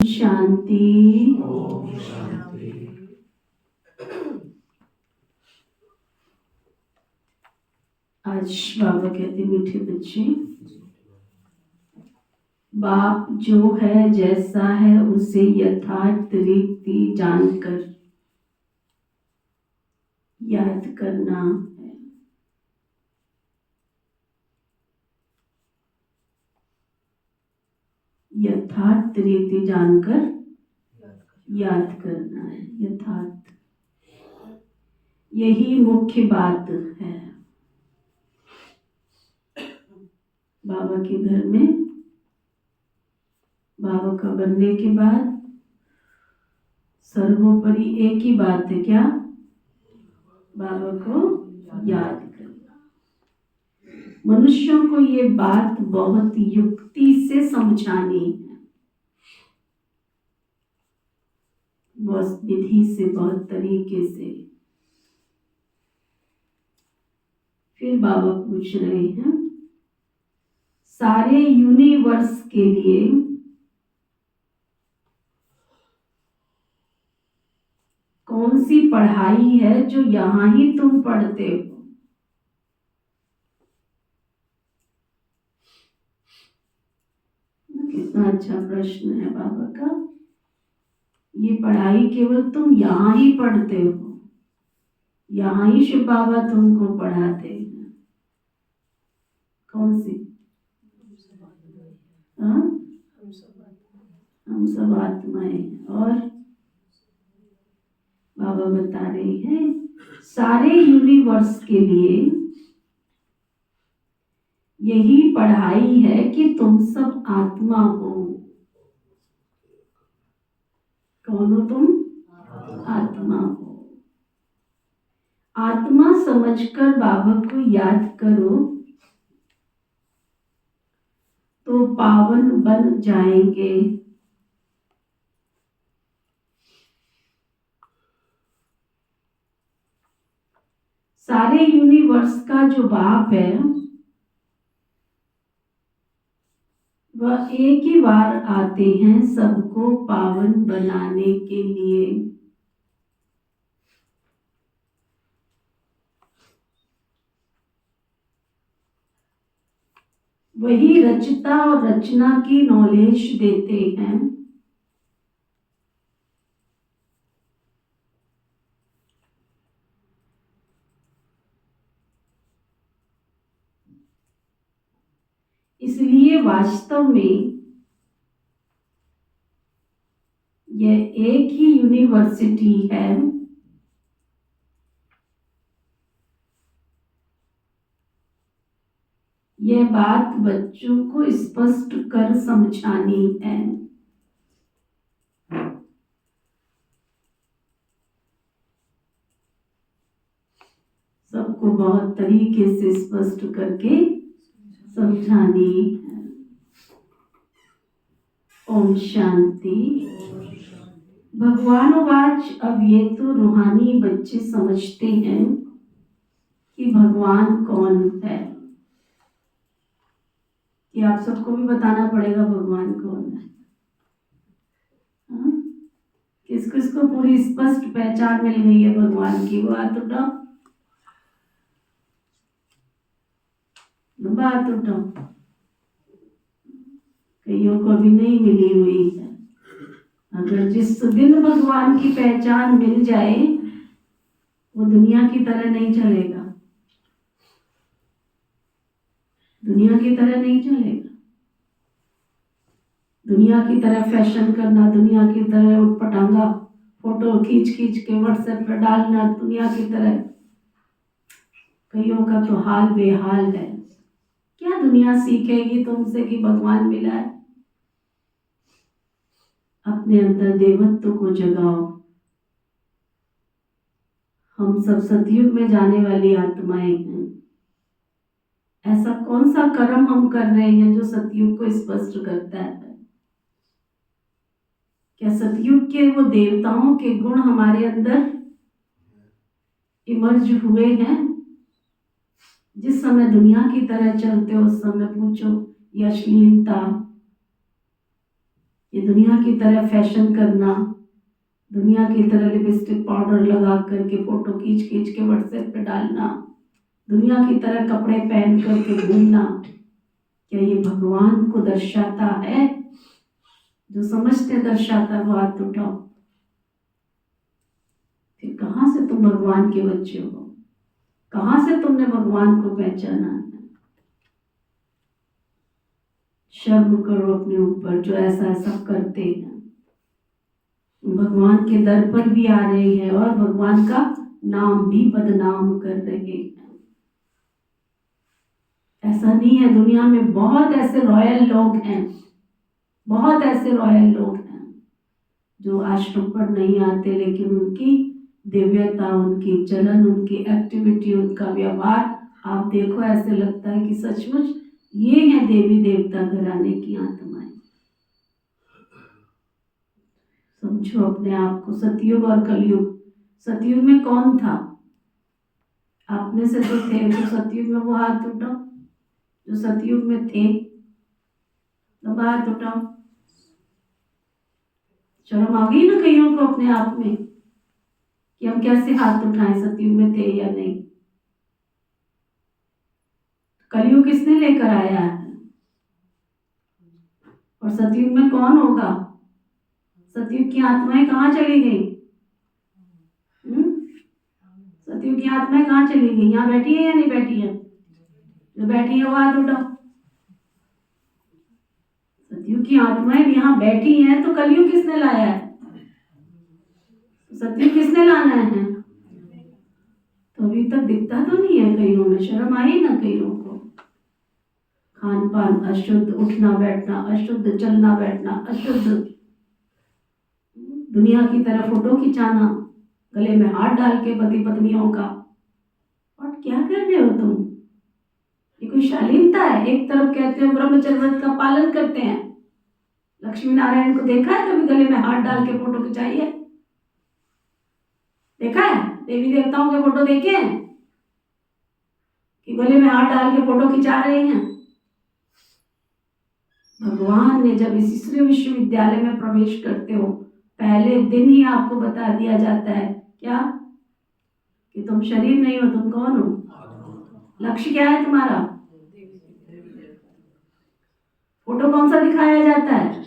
शांति। ओम शांति। आज बाबा कहते मीठे बच्चे, बाप जो है जैसा है उसे यथार्थ रीति जानकर याद करना है। यथार्थ रीति जानकर याद करना है। यथार्थ, यही मुख्य बात है। बाबा के घर में बाबा का बनने के बाद सर्वोपरि एक ही बात है, क्या? बाबा को याद करना। मनुष्यों को ये बात बहुत युक्ति से समझानी है, बहुत विधि से, बहुत तरीके से। फिर बाबा पूछ रहे हैं, सारे यूनिवर्स के लिए कौन कौन सी पढ़ाई है जो यहाँ ही तुम पढ़ते हो? कितना अच्छा प्रश्न है बाबा का। ये पढ़ाई केवल तुम यहाँ ही पढ़ते हो, यहाँ ही शिव बाबा तुमको पढ़ाते हैं। कौन सी? हाँ? हम सब आत्माएं। और बाबा बता रहे हैं सारे यूनिवर्स के लिए यही पढ़ाई है कि तुम सब आत्मा हो। कौन हो तुम? आत्मा हो। आत्मा समझकर बाबा को याद करो तो पावन बन जाएंगे। सारे यूनिवर्स का जो बाप है वह एक ही बार आते हैं सबको पावन बनाने के लिए। वही रचता और रचना की नॉलेज देते हैं। इसलिए वास्तव में यह एक ही यूनिवर्सिटी है। यह बात बच्चों को स्पष्ट कर समझानी है। सबको बहुत तरीके से स्पष्ट करके समझानी है। ओम शांति। भगवानवाच। अब ये तो रूहानी बच्चे समझते हैं कि भगवान कौन है। कि आप सबको भी बताना पड़ेगा भगवान कौन है। हाँ? किस किस को पूरी स्पष्ट पहचान मिल गई है भगवान की? वो हाथ उठाओ, बात उठाओ। कईयों को अभी नहीं मिली हुई है। अगर जिस दिन भगवान की पहचान मिल जाए वो दुनिया की तरह नहीं चलेगा। दुनिया की तरह नहीं चलेगा। दुनिया की तरह फैशन करना, दुनिया की तरह उठपटांगा फोटो खींच खींच के व्हाट्सएप पर डालना, दुनिया की तरह। कईयों का तो हाल बेहाल है। क्या दुनिया सीखेगी तुमसे कि भगवान मिला है? अपने अंदर देवत्व को जगाओ। हम सब सतयुग में जाने वाली आत्माएं हैं। ऐसा कौन सा कर्म हम कर रहे हैं जो सतयुग को स्पष्ट करता है? क्या सतयुग के वो देवताओं के गुण हमारे अंदर इमर्ज हुए हैं? जिस समय दुनिया की तरह चलते हो उस समय पूछो ये अश्लीलता, ये दुनिया की तरह फैशन करना, दुनिया की तरह लिपस्टिक पाउडर लगा करके फोटो खींच खींच के व्हाट्सएप पे डालना, दुनिया की तरह कपड़े पहन करके घूमना, क्या ये भगवान को दर्शाता है? जो समझते दर्शाता वो हाथ उठाओ। फिर कहाँ से तुम भगवान के बच्चे हो? कहाँ से तुमने भगवान को पहचाना? शर्म करो अपने ऊपर जो ऐसा ऐसा करते हैं। भगवान के दर पर भी आ रहे हैं और भगवान का नाम भी बदनाम कर रहे हैं। ऐसा नहीं है, दुनिया में बहुत ऐसे रॉयल लोग हैं, बहुत ऐसे रॉयल लोग हैं जो आश्रम पर नहीं आते, लेकिन उनकी दिव्यता, उनकी चलन, उनकी एक्टिविटी, उनका व्यवहार आप देखो ऐसे लगता है कि सचमुच ये है देवी देवता घराने की आत्माएं। समझो अपने आप को। सतयुग और कलयुग। सतयुग में कौन था? आप में से तो थे जो सतयुग में, वो हाथ उठाओ जो सतयुग में थे, तो हाथ उठाओ। शर्म आ गई ना कईयों को अपने आप में? कि हम कैसे हाथ उठाएं, सतयुग में थे या नहीं। कलयुग किसने लेकर आया है, और सतयुग में कौन होगा? सतयुग की आत्माएं कहाँ चली गई? सतयुग की आत्माएं कहाँ चली गई? यहाँ बैठी है या नहीं बैठी है? जो बैठी है वो हाथ उठाओ। सतयुग की आत्माएं यहाँ बैठी हैं, तो कलयुग किसने लाया है? सतयुग किसने लाना है? तो अभी तक दिखता तो नहीं है कईयों में, शर्म आई ना कईयों को। खान पान अशुद्ध, उठना बैठना अशुद्ध, चलना बैठना अशुद्ध, दुनिया की तरह फोटो खिंचाना, गले में हाथ डाल के पति पत्नियों का। और क्या कर रहे हो तुम? ये कोई शालीनता है? एक तरफ कहते हैं ब्रह्मचर्य व्रत का पालन करते हैं, लक्ष्मी नारायण को देखा है कभी गले में हाथ डाल के फोटो खिंचाई है? देखा है? देवी देवताओं के फोटो देखे हैं कि गले में हाथ डाल के फोटो खिंचा रहे हैं? भगवान ने जब इस ईश्वरीय विश्वविद्यालय में प्रवेश करते हो, पहले दिन ही आपको बता दिया जाता है क्या? कि तुम शरीर नहीं हो, तुम कौन हो? लक्ष्य क्या है तुम्हारा? फोटो कौन सा दिखाया जाता है?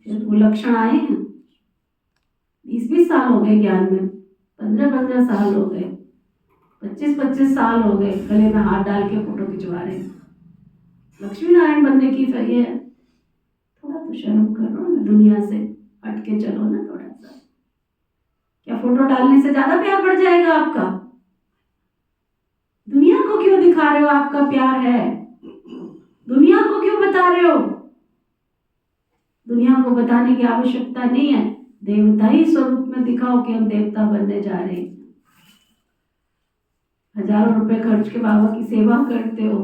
वो लक्षण आए हैं। 20-20 साल हो गए ज्ञान में, 15-15 साल हो गए, 25-25 साल हो गए, गले में हाथ डाल के फोटो खिंचवा रहे हैं। लक्ष्मी नारायण बनने की ये है? थोड़ा तो शर्म करो ना, दुनिया से हट के चलो ना थोड़ा सा। क्या फोटो डालने से ज्यादा प्यार बढ़ जाएगा आपका? दुनिया को क्यों दिखा रहे हो आपका प्यार है? दुनिया को क्यों बता रहे हो? दुनिया को बताने की आवश्यकता नहीं है। देवता ही स्वरूप में दिखाओ कि हम देवता बनने जा रहे हैं। हजारों रुपए खर्च के बाबा की सेवा करते हो,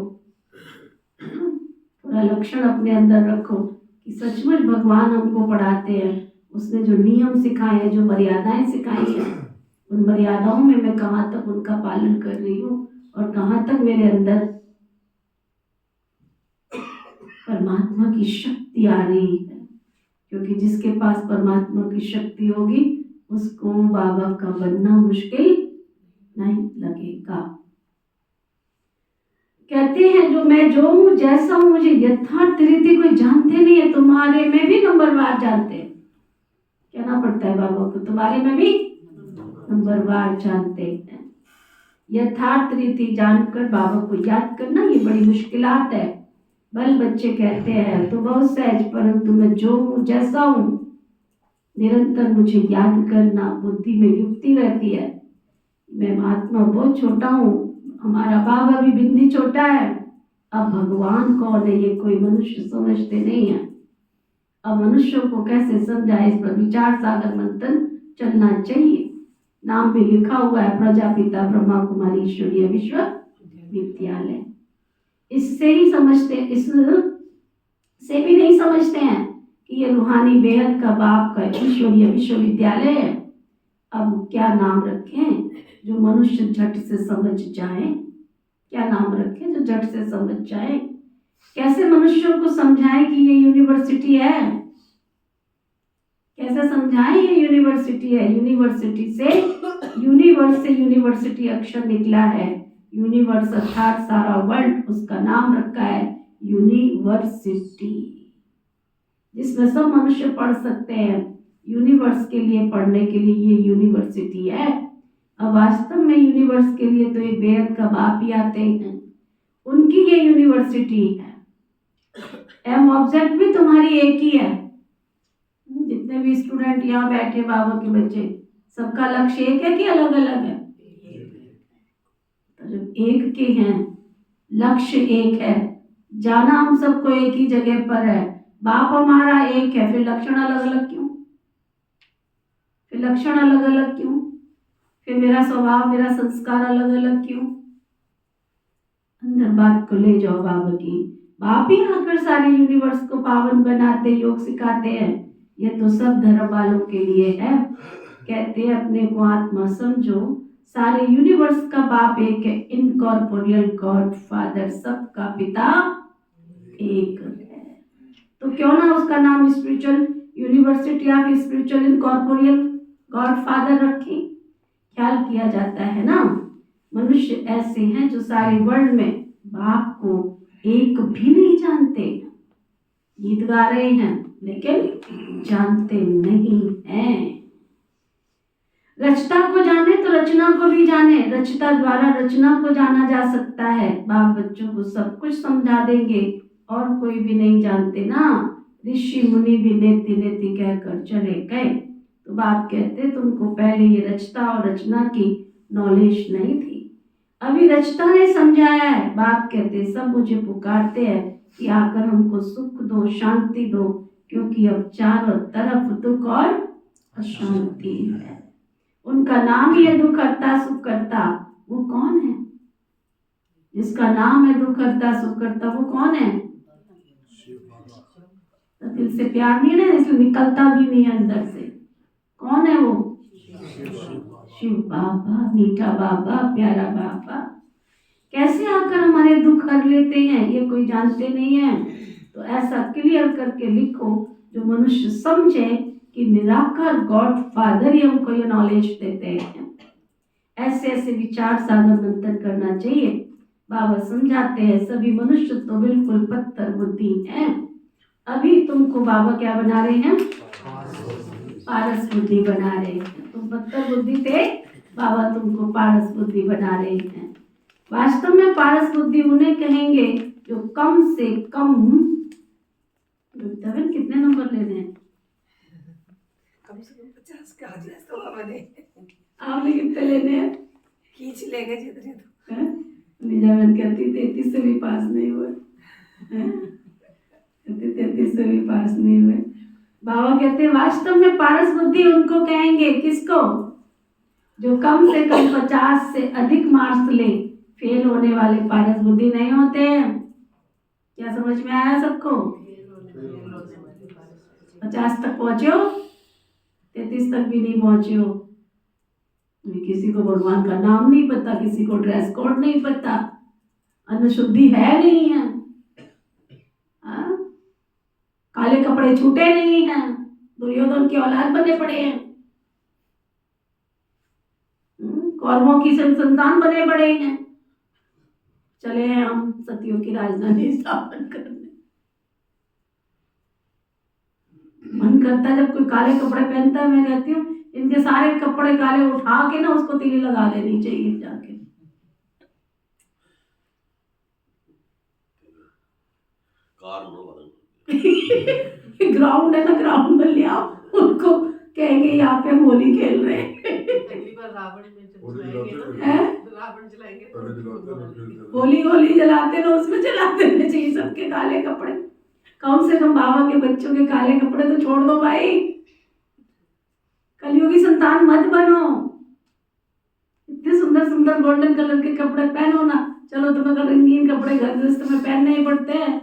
थोड़ा लक्षण अपने अंदर रखो कि सचमुच भगवान हमको पढ़ाते हैं। उसने जो नियम सिखाए हैं, जो मर्यादाएं सिखाई हैं, उन मर्यादाओं में मैं कहाँ तक उनका पालन कर रही हूँ और कहाँ तक मेरे अंदर परमात्मा की शक्ति आ रही है। क्योंकि जिसके पास परमात्मा की शक्ति होगी उसको बाबा का बनना मुश्किल नहीं लगेगा। कहते हैं जो मैं जो हूँ जैसा हूँ मुझे यथार्थ रीति कोई जानते नहीं है, तुम्हारे में भी नंबरवार जानते हैं। कहना पड़ता है बाबा को, तुम्हारे में भी नंबरवार जानते हैं। यथार्थ रीति जानकर बाबा को याद करना ये बड़ी मुश्किलात है। बल बच्चे कहते हैं तो बहुत सहज, परंतु मैं जो हूँ जैसा हूँ निरंतर मुझे याद करना। बुद्धि में युक्ति रहती है, मैं महात्मा बहुत छोटा हूँ, हमारा बाबा भी बिंदी छोटा है, अब भगवान कौन है ये कोई मनुष्य समझते नहीं है। अब मनुष्यों को कैसे समझाए, इस पर विचार सागर मंथन चलना चाहिए। नाम भी लिखा हुआ है, प्रजापिता ब्रह्मा कुमारी ईश्वरीय विश्वविद्यालय। इससे ही समझते, इससे भी नहीं समझते हैं कि ये रूहानी बेहद का बाप का ईश्वरीय विश्वविद्यालय है। अब क्या नाम रखें जो मनुष्य झट से समझ जाए? क्या नाम रखें जो झट से समझ जाए? कैसे मनुष्यों को समझाएं कि ये यूनिवर्सिटी है? कैसे समझाएं ये यूनिवर्सिटी है? यूनिवर्सिटी से यूनिवर्स से यूनिवर्सिटी अक्षर निकला है। यूनिवर्स अर्थात सारा वर्ल्ड, उसका नाम रखा है यूनिवर्सिटी, जिसमें सब मनुष्य पढ़ सकते हैं। यूनिवर्स के लिए पढ़ने के लिए ये यूनिवर्सिटी है। अब वास्तव में यूनिवर्स के लिए तो एक बेहद का बाप ही आते हैं, उनकी ये यूनिवर्सिटी है। एम ऑब्जेक्ट भी तुम्हारी एक ही है। जितने भी स्टूडेंट यहाँ बैठे बाबा के बच्चे, सबका लक्ष्य एक है कि अलग अलग है? तो जब एक के हैं, लक्ष्य एक है, जाना हम सबको एक ही जगह पर है, बाप हमारा एक है, फिर लक्षण अलग अलग क्यों? फिर लक्षण अलग अलग क्यों? फिर मेरा स्वभाव, मेरा संस्कार अलग अलग क्यों? अंदर बात को ले जाओ बाबा की। बाप ही आकर सारे यूनिवर्स को पावन बनाते, योग सिखाते हैं। ये तो सब धर्म वालों के लिए है। कहते हैं अपने को आत्मा समझो, सारे यूनिवर्स का बाप एक है, इनकॉर्पोरियल गॉड फादर, सबका पिता एक है। तो क्यों ना उसका नाम spiritual university of spiritual incorporeal godfather रखें, ख्याल किया जाता है ना। मनुष्य ऐसे हैं जो सारे वर्ल्ड में बाप को एक भी नहीं जानते। गीत गा रहे हैं लेकिन जानते नहीं हैं। रचता को जाने तो रचना को भी जाने, रचता द्वारा रचना को जाना जा सकता है। बाप बच्चों को सब कुछ समझा देंगे और कोई भी नहीं जानते ना। ऋषि मुनि भी नेति नेति कहकर चले गए। तो बाप कहते तुमको पहले ये रचता और रचना की नॉलेज नहीं थी, अभी रचता ने समझाया है। बाप कहते सब मुझे पुकारते हैं कि आकर हमको सुख दो, शांति दो, क्योंकि अब चारों तरफ दुख और अशांति है। उनका नाम ही है दुख हरता सुख करता। वो कौन है जिसका नाम है दुख हरता सुख करता? वो कौन है? तो दिल से प्यार नहीं है ना, इसलिए निकलता भी नहीं है अंदर से। कौन है वो? शिव बाबा, मीठा बाबा, प्यारा बाबा। कैसे आकर हमारे दुख हर लेते हैं ये कोई जानते नहीं है। तो ऐसा क्लियर करके लिखो जो मनुष्य समझे कि निराकार गॉड फादर ही हमको ये नॉलेज देते हैं। ऐसे ऐसे विचार सागर मंथन करना चाहिए। बाबा समझाते हैं सभी मनुष्य तो बिल्कुल पत्थर बुद्धि हैं। अभी तुमको बाबा क्या बना रहे हैं? पारस बुद्धि बना रहे हैं। तुम पत्थर बुद्धि थे, बाबा तुमको पारस बुद्धि बना रहे हैं। वास्तव में पारस बुद्धि उन्हें कहेंगे जो कम से कम कितने नंबर लेने हैं? कम से कम 50 का आ जाए तो बने। आपने कितने लेने हैं? खींच लेंगे जितने तो। निजामन कहती 33 से भी पास नहीं हुए, 33 से भी पास नहीं हुए। बाबा कहते वास्तव में पारस बुद्धि उनको कहेंगे, किसको? जो कम से कम 50 से अधिक मार्क्स ले। फेल होने वाले पारस बुद्धि नहीं होते हैं। क्या समझ में आया सबको? 50 तक पहुंचे हो, 33 तक भी नहीं पहुंचे हो। किसी को भगवान का नाम नहीं पता, किसी को ड्रेस कोड नहीं पता, अन्न शुद्धि है नहीं है, काले कपड़े छूटे नहीं हैं, दुर्योधन की औलाद बने पड़े हैं, कौरवों की संतान बने पड़े हैं। चले हैं हम सतियों की राजधानी स्थापन करने। मन करता है जब कोई काले कपड़े पहनता है, मैं कहती हूँ इनके सारे कपड़े काले उठा के ना उसको तीली लगा देनी चाहिए जाके। ग्राउंड है ना, ग्राउंड में ले आओ उनको, कहेंगे यहाँ पे हम होली खेल रहे हैं। होली होली जलाते ना, उसमें जला देने चाहिए सबके काले कपड़े। कम से कम बाबा के बच्चों के काले कपड़े तो छोड़ दो भाई। कलयुगी संतान मत बनो। इतने सुंदर सुंदर गोल्डन कलर के कपड़े पहनो ना। चलो तुम्हें अगर रंगीन कपड़े घर गृहस्थ में पहनने ही पड़ते हैं,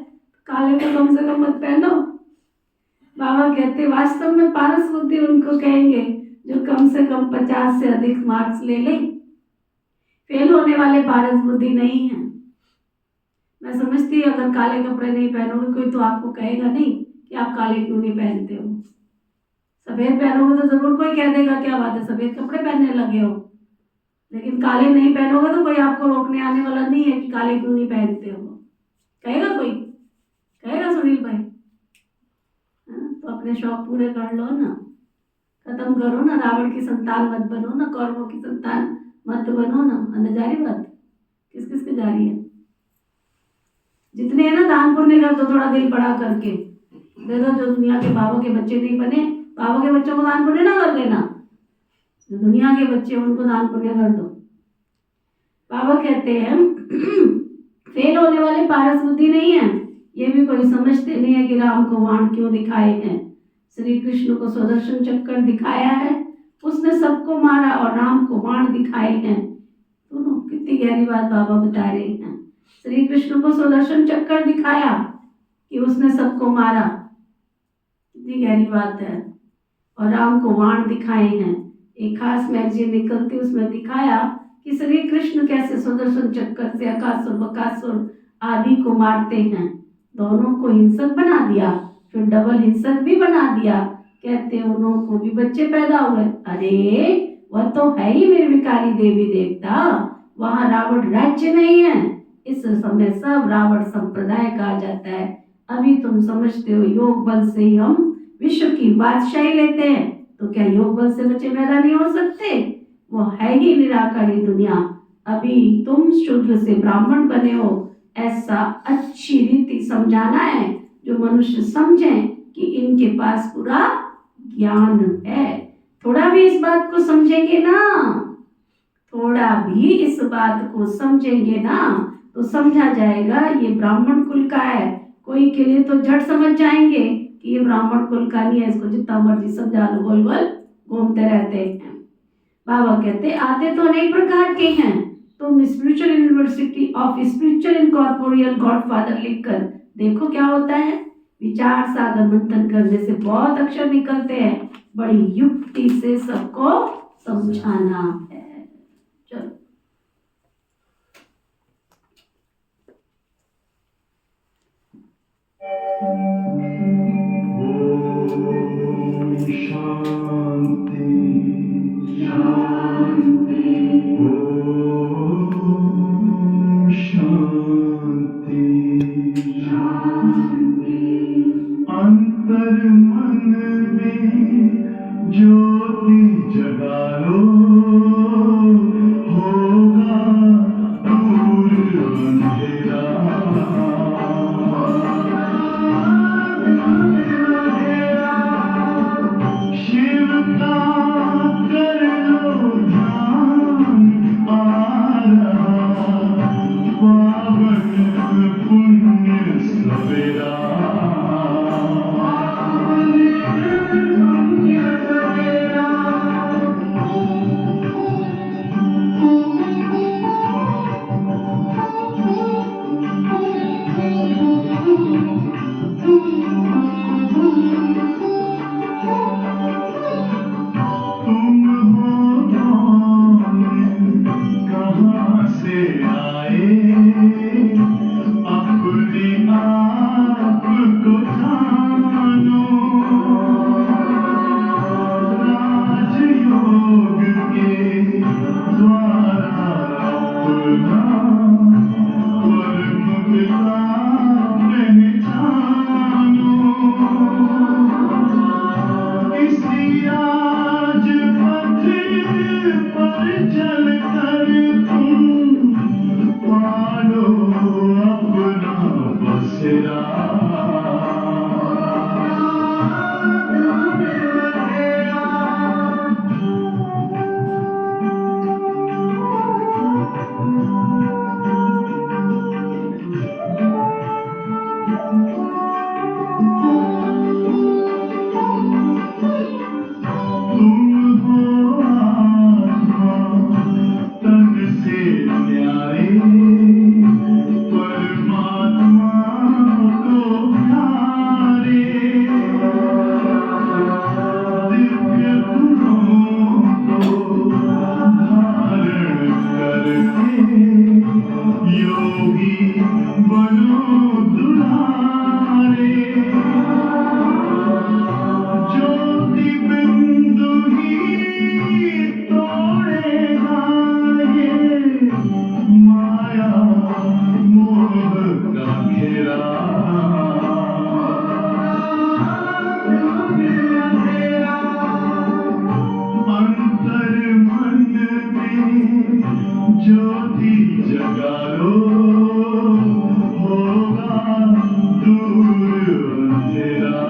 काले तो कम से कम मत पहनो। बाबा कहते वास्तव में पारस बुद्धि उनको कहेंगे जो कम से कम 50 से अधिक मार्क्स ले लें। फेल होने वाले पारस बुद्धि नहीं है। मैं समझती हूँ अगर काले कपड़े नहीं पहनोगे कोई तो आपको कहेगा नहीं कि आप काले क्यों नहीं पहनते हो। सफेद पहनोगे तो जरूर कोई कह देगा क्या बात है सफेद कपड़े पहनने लगे हो, लेकिन काले नहीं पहनोगे तो कोई आपको रोकने आने वाला नहीं है कि काले क्यों नहीं पहनते हो। कहेगा कोई? कहेगा सुनील भाई? तो अपने शौक पूरे कर लो ना, खत्म करो ना। रावण की संतान मत बनो ना, कौरवों की संतान मत बनो ना। अंदर जारी बात किस किस के जारी है? जितने है ना दान पुण्य कर दो, थोड़ा दिल बड़ा करके दे दो। जो दुनिया के बाबा के बच्चे नहीं बने, बाबा के बच्चों को दान पुण्य ना कर देना, जो दुनिया के बच्चे उनको दान पुण्य कर दो। बाबा कहते हैं फेल होने वाले पारस बुद्धि नहीं है। ये भी कोई समझते नहीं है कि राम को बाण क्यों दिखाए हैं। श्री कृष्ण को सुदर्शन चक्र दिखाया है, उसने सबको मारा, और राम को बाण दिखाए हैं। दोनों कितनी गहरी बात बाबा बता रहे हैं। श्री कृष्ण को सुदर्शन चक्र दिखाया कि उसने सबको मारा, कितनी गहरी बात है। और राम को बाण दिखाए हैं। एक खास मैगजीन निकलती उसमें दिखाया कि श्री कृष्ण कैसे सुदर्शन चक्र से अकासुर बकासुर आदि को मारते हैं। दोनों को हिंसक बना दिया, फिर डबल हिंसक भी बना दिया कहते हैं उनको भी बच्चे पैदा हुए। अरे वह तो है ही निर्विकारी देवी देवता, वहां रावण राज्य नहीं है। इस समय सब रावण संप्रदाय कहा जाता है। अभी तुम समझते हो योग बल से ही हम विश्व की बादशाही लेते हैं, तो क्या योग बल से बच्चे पैदा नहीं हो सकते? वो है ही निराकारी दुनिया। अभी तुम शूद्र से ब्राह्मण बने हो, ऐसा अच्छी रीति समझाना है जो मनुष्य समझें कि इनके पास पूरा ज्ञान है। थोड़ा भी इस बात को समझेंगे ना, थोड़ा भी इस बात को समझेंगे ना, तो समझा जाएगा ये ब्राह्मण कुल का है। कोई के लिए तो झट समझ जाएंगे कि ये ब्राह्मण कुल का नहीं है, इसको जितना मर्जी समझा लो, गोल गोल घूमते रहते हैं। बाबा कहते आते तो अनेक प्रकार के हैं। तुम spiritual university of spiritual incorporeal godfather लिखकर देखो क्या होता है। विचार सागर मंथन करने से बहुत अक्षर निकलते हैं, बड़ी युक्ति से सबको समझाना है। चलो शांति शांति शांति शांति। अंतर मन में ज्योति जगा लो, होगा दूर अंधेरा। शिव का कर लो ध्यान, आ रहा पावन पुण्य सवेरा। तुम हो कौन, कहाँ से आए, अपने आप को जानो। राजयोग के द्वारा अपना परम पिता पहचानो। इसी राज पथ पर चल कर तुम पालो अपना बसेरा। तुम हो आत्मा तन से न्यारे, परमात्मा को प्यारे। दिव्य गुणों को धारण करके योगी बनो दुलारे। ज्योति बिंदु ही तोड़ेगा ये माया मोह का घेरा। अंतर मन में ज्योति जगा लो, होगा दूर अंधेरा।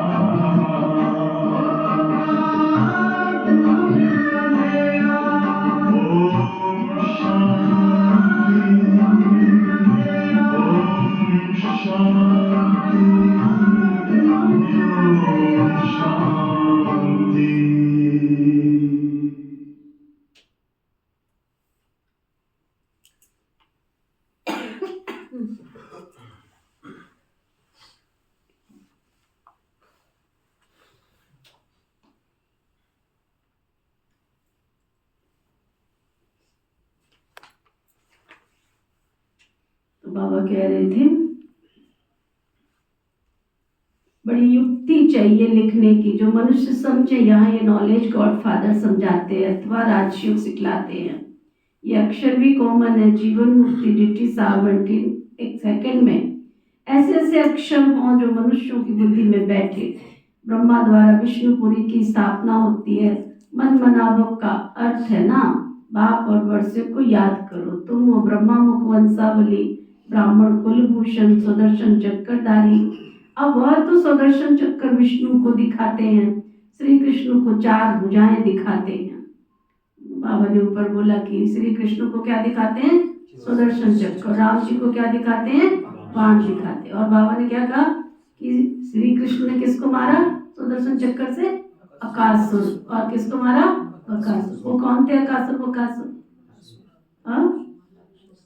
ओम शांति ओम शांति ओम शांति। तो बाबा कह रहे थे बड़ी युक्ति चाहिए। चाहिए लिखने की, जो मनुष्य समझे। यहाँ ये नॉलेज गॉड फादर समझाते हैं अथवा राजयोग सिखलाते हैं। ये अक्षर भी कॉमन है, जीवन मुक्ति डिटी सावंटी एक सेकंड में ऐसे ऐसे अक्षर हों जो मनुष्यों की बुद्धि में बैठे। ब्रह्मा द्वारा विष्णुपुरी की स्थापना होती है। मन मनाभव का अर्थ है ना, बाप और वर्षे को याद करो। तुम हो ब्रह्मा मुख वंशावली, ब्राह्मण कुलभूषण, सुदर्शन चक्रधारी। अब वह तो सुदर्शन चक्र विष्णु को दिखाते हैं, श्री कृष्ण को 4 भुजाएं दिखाते हैं। बाबा ने ऊपर बोला कि श्री कृष्ण को क्या दिखाते हैं, सुदर्शन चक्र। राम जी को क्या दिखाते हैं, बाण दिखाते हैं। और बाबा ने क्या कहा कि श्री कृष्ण ने किसको मारा सुदर्शन चक्र से, अकासुर। और किसको मारा, बकासुर। वो कौन थे अकासुर बकासुर,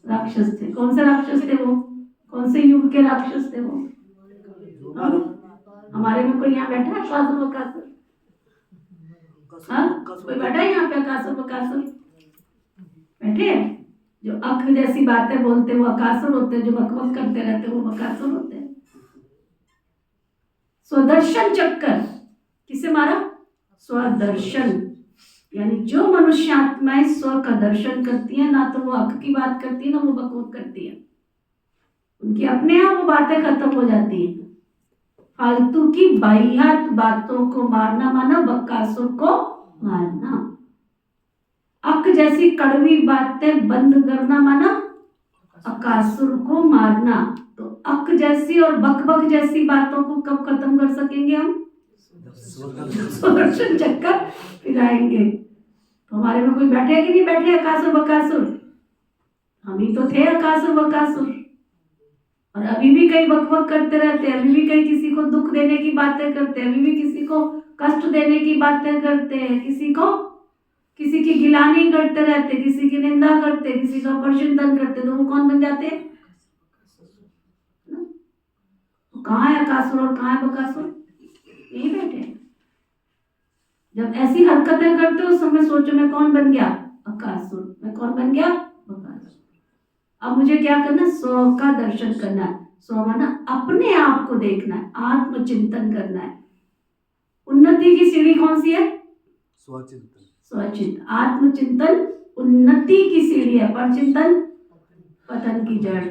राक्षस थे। कौन से राक्षस थे वो, कौन से युग के राक्षस थे वो? हमारे में कोई यहाँ बैठा है अकासुर बकासुर? कोई बैठा है यहाँ पे अकासुर बकासुर बैठे हैं? जो अक जैसी बातें बोलते वो अकासुर होते हैं, जो बकबक करते रहते वो बकासुर होते हैं। स्वदर्शन चक्कर किसे मारा, स्वदर्शन। यानी जो मनुष्य आत्माएं स्व का दर्शन करती हैं, ना तो वो अक की बात करती है ना वो बकबक करती है। उनकी अपने आप वो बातें खत्म हो जाती हैं। फालतू की बाह्यात बातों को मारना माना बकासुर को मारना। अक जैसी कड़वी बातें बंद करना माना अकासुर को मारना। तो अक जैसी और बकबक जैसी बातों को कब खत्म कर सकेंगे हम, सुदर्शन चक्कर फिराएंगे। तो हमारे में कोई बैठे कि नहीं बैठे अकासुर बकासुर? हम ही तो थे अकासुर बकासुर। और अभी भी कई बकबक करते रहते हैं, अभी भी कई किसी को दुख देने की बातें करते हैं, अभी भी किसी को कष्ट देने की बातें करते हैं, किसी की गिलानी करते रहते, किसी की निंदा करते, किसी का परचिंतन करते। तो वो कौन बन जाते हैं? तो कहाँ है अकासुर और कहाँ है बकासुर? यही बैठे हैं। जब ऐसी हरकतें करते हो उस समय सोचो मैं कौन बन गया, अकासुर। मैं कौन बन गया, बकासुर। अब मुझे क्या करना, स्व का दर्शन करना है। स्व माना अपने आप को देखना है, आत्मचिंतन करना है। उन्नति की सीढ़ी कौन सी है, स्वचिंतन। स्वचिंतन। आत्मचिंतन उन्नति की सीढ़ी है, परचिंतन पतन की जड़ है।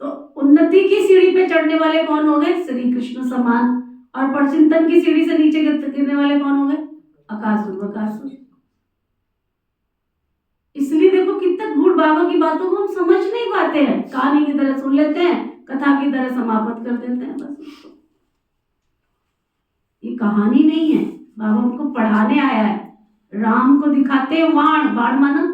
तो उन्नति की सीढ़ी पे चढ़ने वाले कौन हो गए, श्री कृष्ण समान। और परचिंतन की सीढ़ी से नीचे गिरने वाले कौन हो गए, अकासुर बकासुर। इसलिए देखो कितना गुड़ बाबा की बातों को हम समझ नहीं पाते हैं, कहानी की तरह सुन लेते हैं, कथा की तरह समाप्त कर देते हैं बस उसको। ये कहानी नहीं है, बाबा हमको पढ़ाने आया है। राम को दिखाते हैं बाण, बाण माना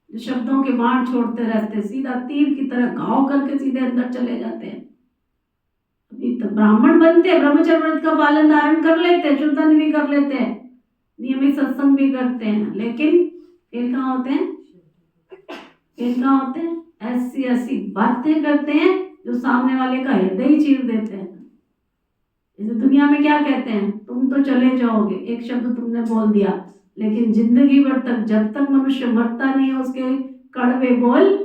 जो शब्दों के बाण छोड़ते रहते हैं, सीधा तीर की तरह घाव करके सीधे अंदर चले जाते हैं। अभी तो ब्राह्मण बनते हैं, ब्रह्मचर्य व्रत का पालन धारण कर लेते हैं, शुद्धन भी कर लेते हैं, नियमित सत्संग भी करते हैं, लेकिन फिर कहाँ होते हैं, फिर कहाँ होते हैं, ऐसी ऐसी बातें करते हैं जो सामने वाले का हृदय ही चीर देते हैं। इस दुनिया में क्या कहते हैं, तुम तो चले जाओगे, एक शब्द तुमने बोल दिया, लेकिन जिंदगी भर तक जब तक मनुष्य मरता नहीं है उसके कड़वे बोल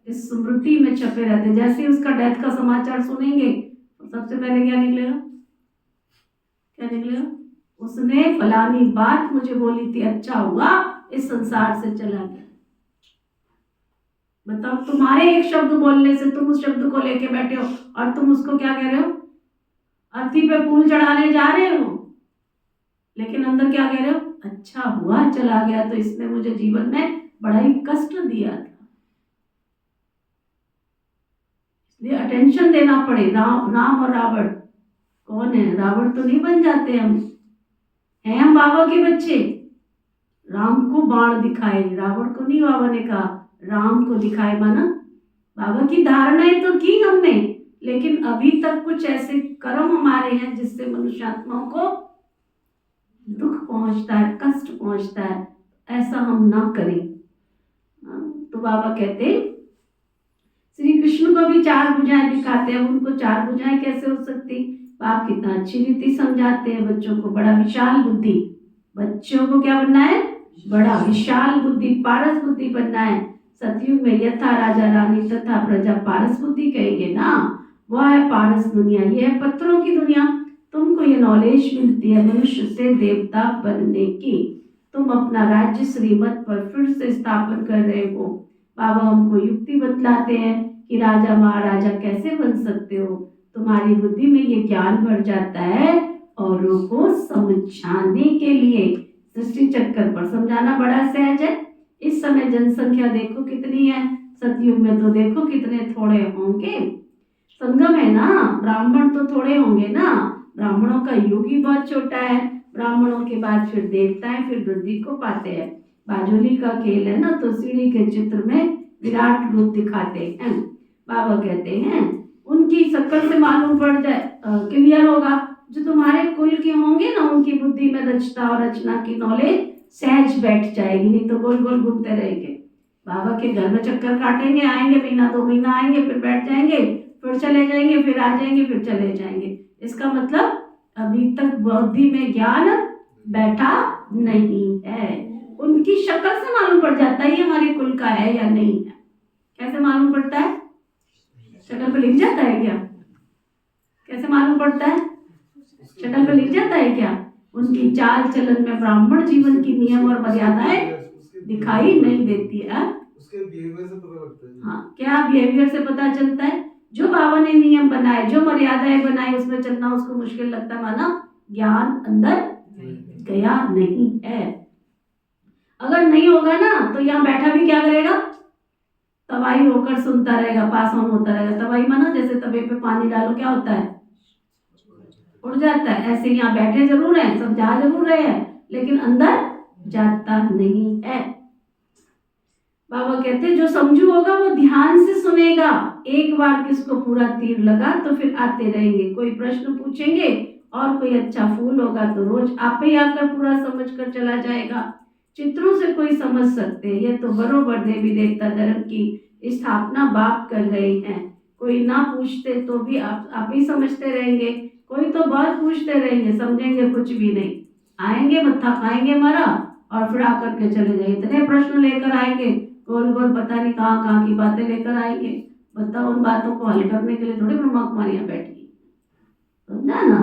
इस स्मृति में छपे रहते। जैसे ही उसका डेथ का समाचार सुनेंगे तो सबसे पहले क्या निकलेगा, क्या निकलेगा, उसने फलानी बात मुझे बोली थी, अच्छा हुआ इस संसार से चला गया। बताओ, तुम्हारे एक शब्द बोलने से तुम उस शब्द को लेके बैठे हो और तुम उसको क्या कह रहे हो, अर्थी पे फूल चढ़ाने जा रहे हो, लेकिन अंदर क्या कह रहे हो, अच्छा हुआ चला गया, तो इसने मुझे जीवन में बड़ा ही कष्ट दिया था। इसलिए अटेंशन देना पड़े। राम और रावण कौन है, रावण तो नहीं बन जाते हम, हैं हम बाबा के बच्चे। राम को बाण दिखाए, रावण को नहीं बाबा ने कहा, राम को दिखाए माना बाबा की धारणाएं तो की हमने, लेकिन अभी तक कुछ ऐसे कर्म हमारे हैं जिससे मनुष्यात्माओं को दुख पहुंचता है, कष्ट पहुंचता है। ऐसा हम ना करें। तो बाबा कहते श्री कृष्ण को भी 4 भुजाएं दिखाते हैं। उनको 4 भुजाएं कैसे हो सकती, बाप कितना अच्छी रीति समझाते हैं बच्चों को। बड़ा विशाल बुद्धि, बच्चों को क्या बनना है, बड़ा विशाल बुद्धि, पारस बुद्धि बनना है। सतयुग में यथा राजा रानी तथा प्रजा पारस बुद्धि कहेंगे ना, वो है पारस दुनिया, ये है पत्थरों की दुनिया। तुमको ये नॉलेज मिलती है मनुष्य से देवता बनने की। तुम अपना राज्य श्रीमत पर फिर से स्थापन कर रहे हो। बाबा हमको युक्ति बतलाते हैं कि राजा महाराजा कैसे बन सकते हो। तुम्हारी बुद्धि में ये ज्ञान भर जाता है औरों को समझाने के लिए। सृष्टि चक्कर पर समझाना बड़ा सहज है। इस समय जनसंख्या देखो कितनी है, सतयुग में तो देखो कितने थोड़े होंगे। संगम है ना, ब्राह्मण तो थोड़े होंगे ना, ब्राह्मणों का युग ही बहुत छोटा है। ब्राह्मणों के बाद फिर देवता है, फिर वृद्धि को पाते हैं। बाजुली का खेल है ना, तो सीढ़ी के चित्र में विराट रूप दिखाते हैं। बाबा कहते हैं उनकी शक्ल से मालूम पड़ जाए, क्लियर होगा। जो तुम्हारे कुल के होंगे ना, उनकी बुद्धि में रचना और रचना की नॉलेज सहज बैठ जाएगी, नहीं तो गोल गोल घूमते रहेंगे। बाबा के घर में चक्कर काटेंगे, आएंगे महीना 2 महीना आएंगे, फिर बैठ जाएंगे, फिर चले जाएंगे, फिर आ जाएंगे, फिर चले जाएंगे। इसका मतलब अभी तक बुद्धि में ज्ञान बैठा नहीं है। उनकी शक्ल से मालूम पड़ जाता है ये हमारे कुल का है या नहीं है। कैसे मालूम पड़ता है? शक्ल पे लिख जाता है क्या? कैसे मालूम पड़ता है? शक्ल पे लिख जाता है क्या? उनकी चाल चलन में ब्राह्मण जीवन की नियम और मर्यादाएं दिखाई नहीं देती है। उसके बिहेवियर से पता लगता है। हाँ, क्या बिहेवियर से पता चलता है? जो बाबा ने नियम बनाए, जो मर्यादाएं बनाई, उसमें चलना उसको मुश्किल लगता है, माना ज्ञान अंदर गया नहीं है। अगर नहीं होगा ना, तो यहाँ बैठा भी क्या करेगा? तवाई होकर सुनता रहेगा, पास ऑन होता रहेगा। तवाई माना जैसे तवे पे पानी डालो, क्या होता है? उड़ जाता है। ऐसे यहाँ बैठे जरूर है, समझा जरूर रहे हैं, लेकिन अंदर जाता नहीं है। बाबा कहते हैं जो समझू होगा वो ध्यान से सुनेगा। एक बार किसको पूरा तीर लगा तो फिर आते रहेंगे। कोई प्रश्न पूछेंगे और कोई अच्छा फूल होगा तो रोज आप ही आकर पूरा समझ कर चला जाएगा। चित्रों से कोई समझ सकते हैं, ये तो बरोबर देवी देवता धर्म की स्थापना बाप कर रहे हैं। कोई ना पूछते तो भी आप ही समझते रहेंगे, कोई तो बहुत पूछते रहेंगे, समझेंगे कुछ भी नहीं। आएंगे, मत्था खाएंगे हमारा और फिर आकर के चले जाएंगे। इतने प्रश्न लेकर आएंगे, गोल गोल पता नहीं कहाँ कहाँ की बातें लेकर आएंगे। बताओ, उन बातों को हल करने के लिए थोड़ी ब्रह्मा कुमारियां बैठी, समझा ना?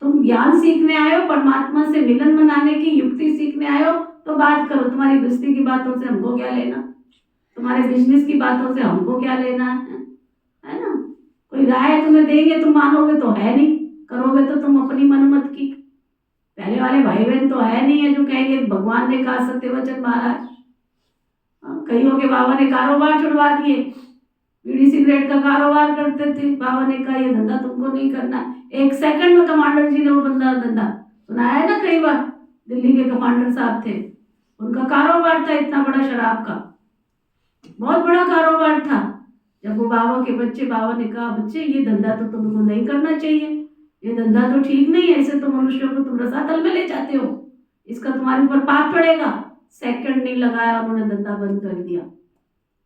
तुम ज्ञान सीखने आए हो, परमात्मा से मिलन मनाने की युक्ति सीखने आए हो, तो बात करो। तुम्हारी गृहस्थी की बातों से हमको क्या लेना? तुम्हारे बिजनेस की बातों से हमको क्या लेना है ना? कोई राय तुम्हें देंगे, तुम मानोगे तो है नहीं, करोगे तो तुम अपनी मनमत की। पहले वाले भाई बहन तो है नहीं है जो कहेंगे भगवान ने कहा, सत्यवचन महाराज। कईयों के बाबा ने कारोबार छुड़वा दिए, बीड़ी सिगरेट का कारोबार करते थे। बाबा ने कहा ये धंधा तुमको नहीं करना। 1 सेकंड में कमांडर जी ने वो धंधा सुनाया है ना, कई बार। दिल्ली के कमांडर साहब थे, उनका कारोबार था इतना बड़ा शराब का, बहुत बड़ा कारोबार था। जब वो बाबा के बच्चे, बाबा ने कहा बच्चे ये धंधा तो तुमको नहीं करना चाहिए, ये धंधा तो ठीक नहीं है, ऐसे तो मनुष्यों को तुम रसातल में ले जाते हो, इसका तुम्हारे ऊपर पाप पड़ेगा। सेकंड नहीं लगाया, उन्होंने धंधा बंद कर दिया।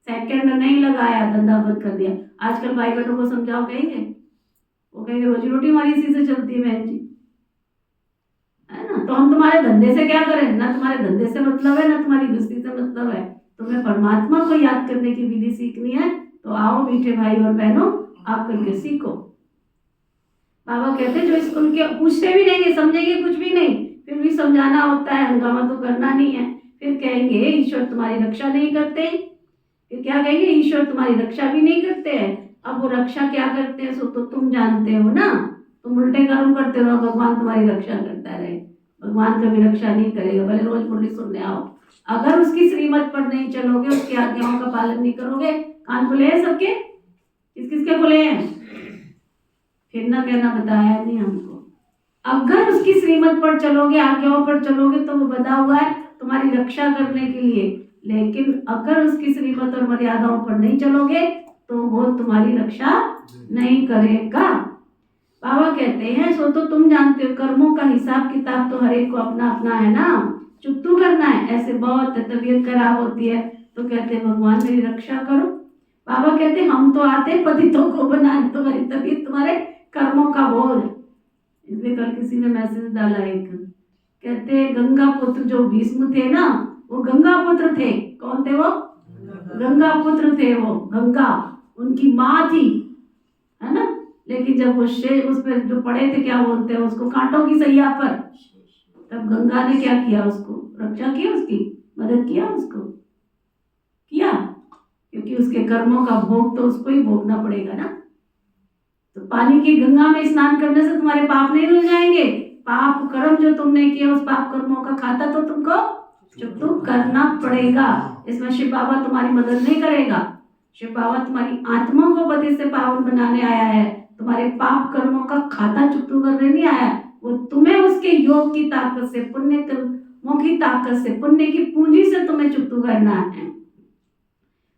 सेकंड नहीं लगाया, धंधा बंद कर दिया। आजकल भाई बहनों को समझाओ, कहेंगे वो कहेंगे रोजी रोटी हमारी इसी से चलती है बहन जी, है ना? तो हम तुम्हारे धंधे से क्या करें? ना तुम्हारे धंधे से मतलब है, ना तुम्हारी गृहस्थी से मतलब है। तुम्हें परमात्मा को याद करने की विधि सीखनी है तो आओ मीठे भाई और बहनों, आप करके सीखो। बाबा कहते हैं जो स्कूल के पूछते भी रहेंगे, समझेंगे कुछ भी नहीं, फिर भी समझाना होता है, हंगामा तो करना नहीं है। फिर कहेंगे ईश्वर तुम्हारी रक्षा नहीं करते, फिर क्या कहेंगे? ईश्वर तुम्हारी रक्षा भी नहीं करते हैं। अब वो रक्षा क्या करते हैं सो तो तुम जानते हो ना, तुम उल्टे कर्म करते रहो, भगवान तुम्हारी रक्षा करता रहे। भगवान कभी रक्षा नहीं करेगा, भले रोज मुरली सुनने आओ, अगर उसकी श्रीमत पर नहीं चलोगे, उसकी आज्ञाओं का पालन नहीं करोगे। कान खुले हैं सबके? किस किसके खुले हैं? फिर ना कहना बताया नहीं हमको। अगर उसकी श्रीमत पर चलोगे, आज्ञाओं पर चलोगे, तो वो बता हुआ है तुम्हारी रक्षा करने के लिए। लेकिन अगर उसकी श्रीमत और मर्यादाओं पर नहीं चलोगे तो वो तुम्हारी रक्षा नहीं करेगा। बाबा कहते हैं सो तो तुम जानते हो, कर्मों का हिसाब किताब तो हर एक को अपना अपना है ना, चुप्तू करना है। ऐसे बहुत तबीयत खराब होती है तो कहते हैं भगवान मेरी रक्षा करो। बाबा कहते हैं हम तो आते पतितों को बनाने, तुम्हारी तबीयत तुम्हारे कर्मों का बोझ। इसलिए कल किसी ने मैसेज डाला एक, कहते गंगा पुत्र जो भीष्म थे ना, वो गंगा पुत्र थे। कौन थे वो? गंगा पुत्र थे वो। गंगा उनकी माँ थी, है ना? लेकिन जब वो शेर उस पर जो पड़े थे, क्या बोलते हैं उसको, कांटों की सैया पर, तब गंगा ने क्या किया, उसको रक्षा किया, उसकी मदद किया, उसको किया, क्योंकि उसके कर्मों का भोग तो उसको ही भोगना पड़ेगा ना। तो पानी की गंगा में स्नान करने से तुम्हारे पाप नहीं धुल जाएंगे। पाप कर्म जो तुमने किया, उस पाप कर्मों का खाता तो तुमको चुकता करना पड़ेगा। इसमें शिव बाबा तुम्हारी मदद नहीं करेगा। शिव बाबा तुम्हारी आत्मा को पति से पावन बनाने आया है, तुम्हारे पाप कर्मों का खाता चुकता करने नहीं आया। वो तुम्हें उसके योग की ताकत से, पुण्य कर्मों की ताकत से, पुण्य की पूंजी से तुम्हें चुकता करना है।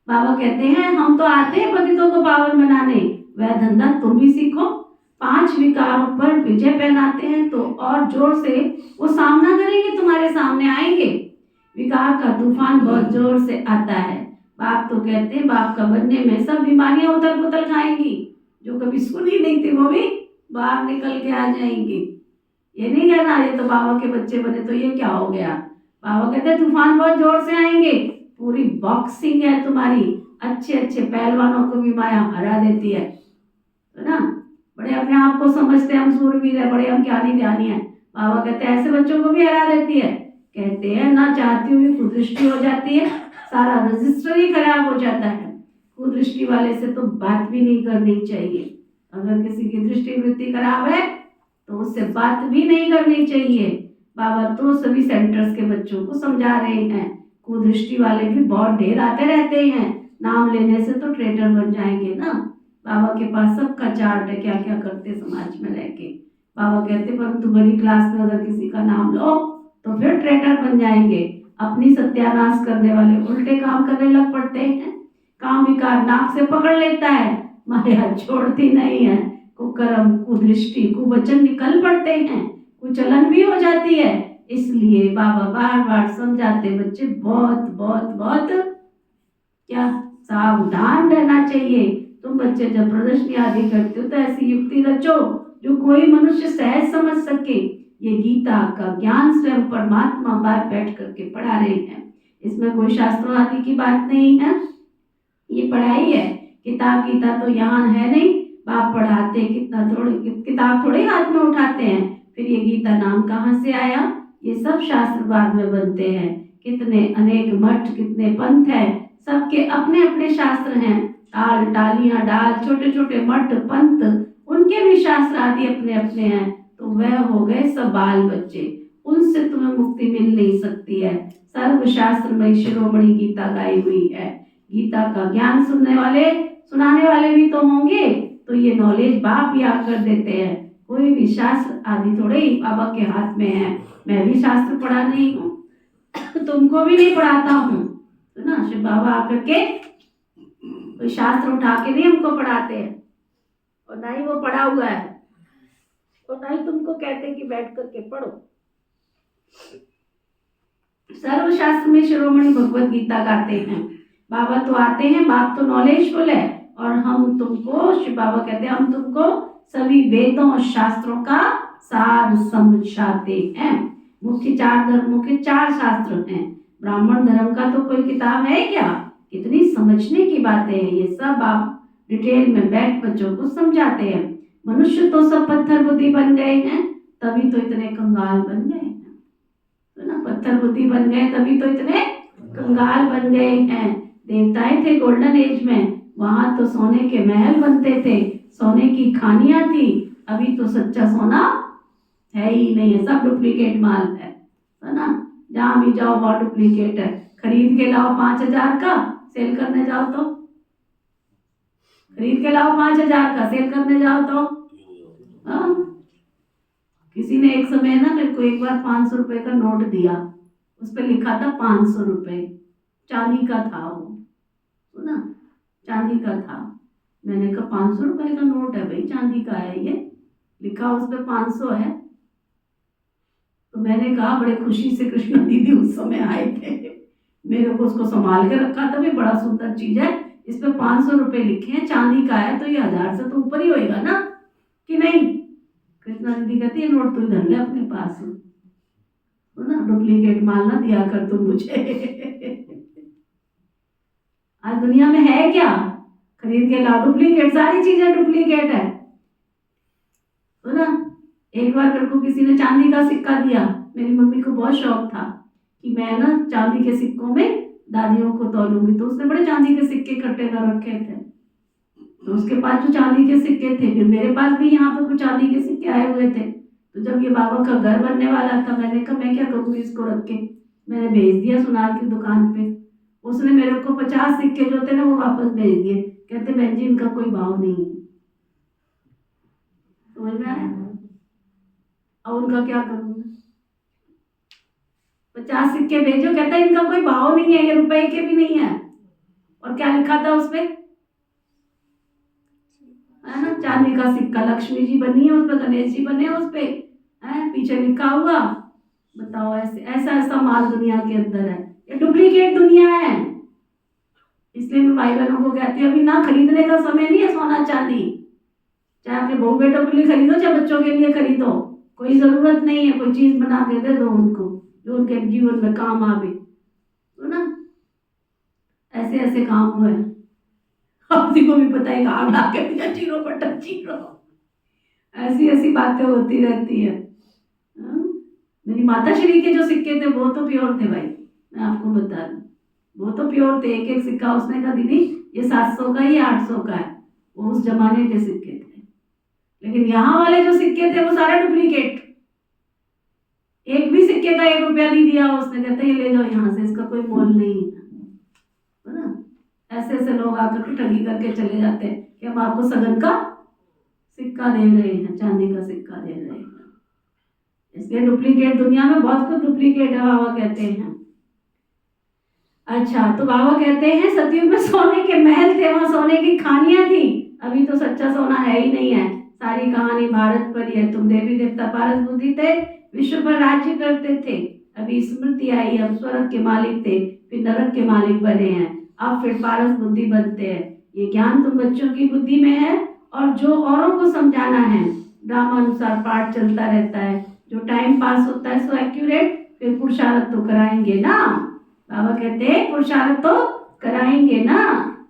बाबा कहते हैं हम तो आते हैं पतितों को पावन बनाने, वह धंधा तुम भी सीखो। 5 विकारों पर विजय पहनाते हैं तो और जोर से वो सामना करेंगे, तुम्हारे सामने आएंगे। विकार का तूफान बहुत जोर से आता है। बाप तो कहते हैं बाप का बनने में सब बीमारियां उथल पुथल खाएंगी, जो कभी सुनी नहीं थी वो भी बाहर निकल के आ जाएंगी। ये नहीं कहना ये तो बाबा के बच्चे बने तो ये क्या हो गया। बाबा कहते हैं तूफान बहुत जोर से आएंगे, पूरी बॉक्सिंग है तुम्हारी, अच्छे अच्छे पहलवानों को भी माया हरा देती है ना। बड़े अपने आप को समझते हैं हम सूरवीर है, बड़े हम ज्ञानी ध्यानी है। बाबा कहते हैं ऐसे बच्चों को भी हरा देती है। कहते हैं ना चाहती हुई कुदृष्टि हो जाती है, सारा रजिस्टर ही खराब हो जाता है। कुदृष्टि वाले से तो बात भी नहीं करनी चाहिए। अगर किसी की दृष्टि वृत्ति खराब है तो उससे बात भी नहीं करनी चाहिए। बाबा तो सभी सेंटर्स के बच्चों को समझा रहे हैं, कुदृष्टि वाले भी बहुत ढेर आते रहते हैं, नाम लेने से तो ट्रेटर बन जाएंगे ना। बाबा के पास सबका चार्ट है, क्या क्या करते समाज में रह के। बाबा कहते परंतु बड़ी क्लास में अगर किसी का नाम लो तो फिर ट्रेटर बन जाएंगे। अपनी सत्यानाश करने वाले उल्टे काम करने लग पड़ते हैं। काम विकार नाक से पकड़ लेता है, माया छोड़ती नहीं है। कुकर्म, कुदृष्टि, कुवचन निकल पड़ते हैं, कुचलन भी हो जाती है। इसलिए बाबा बार बार समझाते बच्चे बहुत बहुत बहुत क्या सावधान रहना चाहिए। तुम बच्चे जब प्रदर्शनी आदि करते हो तो ऐसी युक्ति रचो जो कोई मनुष्य सहज समझ सके। ये गीता का ज्ञान स्वयं परमात्मा बाहर बैठ करके पढ़ा रहे हैं। इसमें कोई शास्त्रों आदि की बात नहीं है, ये पढ़ाई है। किताब गीता तो यहाँ है नहीं, बाप पढ़ाते कितना थोड़े, किताब थोड़े हाथ में उठाते हैं। फिर ये गीता नाम कहाँ से आया, ये सब शास्त्र बाद में बनते हैं। कितने अनेक मठ, कितने पंथ हैं, सबके अपने अपने शास्त्र हैं। टाल टालियां डाल, छोटे छोटे मठ पंथ, उनके भी शास्त्र आदि अपने अपने हैं। तो वह हो गए सब बाल बच्चे, उनसे तुम्हें मुक्ति मिल नहीं सकती है। सर्वशास्त्र में शिरोमणि गीता गाई हुई है। गीता का ज्ञान सुनने वाले, सुनाने वाले भी तो होंगे, तो ये नॉलेज बाप याद कर देते हैं। कोई भी शास्त्र आदि थोड़े ही बाबा के हाथ में है। मैं भी शास्त्र पढ़ा नहीं हूँ, तुमको भी नहीं पढ़ाता हूँ, तो ना शिव बाबा आकर के कोई शास्त्र उठा के नहीं हमको पढ़ाते हैं, और ना ही वो पढ़ा हुआ है, और ना ही तुमको कहते कि बैठ करके पढ़ो। सर्वशास्त्र में शिरोमणि भगवत गीता गाते हैं। बाबा तो आते हैं, बाप तो नॉलेजफुल है, और हम तुमको, शिव बाबा कहते हैं हम तुमको सभी वेदों और शास्त्रों का सार समझाते हैं। मुख्य 4 धर्मों के 4 शास्त्र हैं। ब्राह्मण धर्म का तो कोई किताब है क्या, कितनी समझने की बातें हैं। ये सब आप डिटेल में बैठ बच्चों को समझाते हैं। मनुष्य तो सब पत्थर बुद्धि बन गए हैं, तभी तो इतने कंगाल बन गए हैं, तो ना पत्थर बुद्धि बन गए तभी तो इतने कंगाल बन गए हैं। देवताएं थे गोल्डन एज में, वहां तो सोने के महल बनते थे, सोने की खानियां थी। अभी तो सच्चा सोना है ही नहीं है, सब डुप्लीकेट माल है ना। जहां भी जाओ बहुत डुप्लीकेट है। खरीद के लाओ 5,000 का, सेल करने जाओ तो, खरीद के लाओ 5,000 का, सेल करने जाओ तो किसी ने एक समय ना मेरे को एक बार 500 रुपए का नोट दिया, उस पर लिखा था 500 रुपए, चांदी का था वो, तो ना चांदी का था। मैंने कहा 500 रुपए का नोट है भाई, चांदी का है ये, लिखा उस पर 500 है। तो मैंने कहा, बड़े खुशी से कृष्णा दीदी उस समय आए थे, मेरे को उसको संभाल के रखा था, भी बड़ा सुंदर चीज है, इस पे 500 रुपए लिखे हैं, चांदी का है, तो ये 1000 से तो ऊपर ही होएगा ना, कि नहीं। कृष्णा दीदी कहती है नोट तो इधर ले अपने पास, तो ना डुप्लीकेट माल ना दिया कर तुम मुझे। आज दुनिया में है क्या, खरीद के लाओ, डुप्लीकेट, सारी चीजें डुप्लीकेट है। एक बार मेरे को किसी ने चांदी का सिक्का दिया, मेरी मम्मी को बहुत शौक था कि मैं ना चांदी के सिक्कों में दादियों को तौलूंगी, तो उसने बड़े चांदी के सिक्के इकट्ठे कर रखे थे। तो उसके पास जो चांदी के सिक्के थे, फिर मेरे पास भी यहाँ पे कुछ चांदी के सिक्के आए हुए थे। तो जब ये बाबा का घर बनने वाला था, मैंने कहा मैं क्या करूँगी इसको रख के, मैंने भेज दिया सुनार की दुकान पे। उसने मेरे को 50 सिक्के जो थे ना वो वापस भेज दिए, कहते बहन जी इनका कोई भाव नहीं है। समझ में आया? और उनका क्या करूँगा? 50 सिक्के भेजो, कहता है इनका कोई भाव नहीं है, ये रुपए के भी नहीं है। और क्या लिखा था उसपे, है ना, चांदी का सिक्का, लक्ष्मी जी बनी है उसपे, गणेश जी बने हैं उसपे, है पीछे लिखा हुआ। बताओ ऐसे ऐसा ऐसा माल दुनिया के अंदर है, ये डुप्लीकेट दुनिया है। इसलिए मैं भाई बहनों को कहती हूँ अभी ना खरीदने का समय नहीं है सोना चांदी, चाहे अपने बहू बेटों के लिए खरीदो चाहे बच्चों के लिए खरीदो, कोई जरूरत नहीं है। कोई चीज बना के दे दो उनको जो उनके जीवन में काम आवे, तो ना ऐसे ऐसे काम हुए। किसी को भी पता है कहाँ ला के चीरो बटन चीरो, ऐसी ऐसी बातें होती रहती है। मेरी माता श्री के जो सिक्के थे वो तो प्योर थे भाई, मैं आपको बता दूं, वो तो प्योर थे। एक एक सिक्का उसने कहा दीदी ये 700 का ये 800 का है, वो उस जमाने के सिक्के थे। लेकिन यहाँ वाले जो सिक्के थे वो सारे डुप्लीकेट, एक भी सिक्के का 1 रुपया नहीं दिया उसने, कहते ये ले जाओ यहाँ से, इसका कोई मोल नहीं है ना। ऐसे ऐसे लोग आकर के ठगी करके चले जाते हैं कि हम आपको सगन का सिक्का दे रहे हैं, चांदी का सिक्का दे रहे हैं। इसलिए डुप्लीकेट दुनिया में बहुत कुछ डुप्लीकेट है, बाबा कहते हैं। अच्छा, तो बाबा कहते हैं सतयुग में सोने के महल थे, वहां सोने की खानियां थी। अभी तो सच्चा सोना है ही नहीं है, सारी कहानी भारत पर ही है। तुम देवी देवता पारस बुद्धि थे, विश्व पर राज्य करते थे। अभी स्मृति आई, अब स्वर्ग के मालिक थे, फिर नरक के मालिक बने हैं, अब फिर पारस बुद्धि बनते हैं। ये ज्ञान तुम बच्चों की बुद्धि में है, और जो औरों को समझाना है ड्रामा अनुसार पाठ चलता रहता है। जो टाइम पास होता है सो एक्यूरेट, फिर पुरुषार्थ तो कराएंगे ना। बाबा कहते हैं पुरुषार्थ तो कराएंगे ना।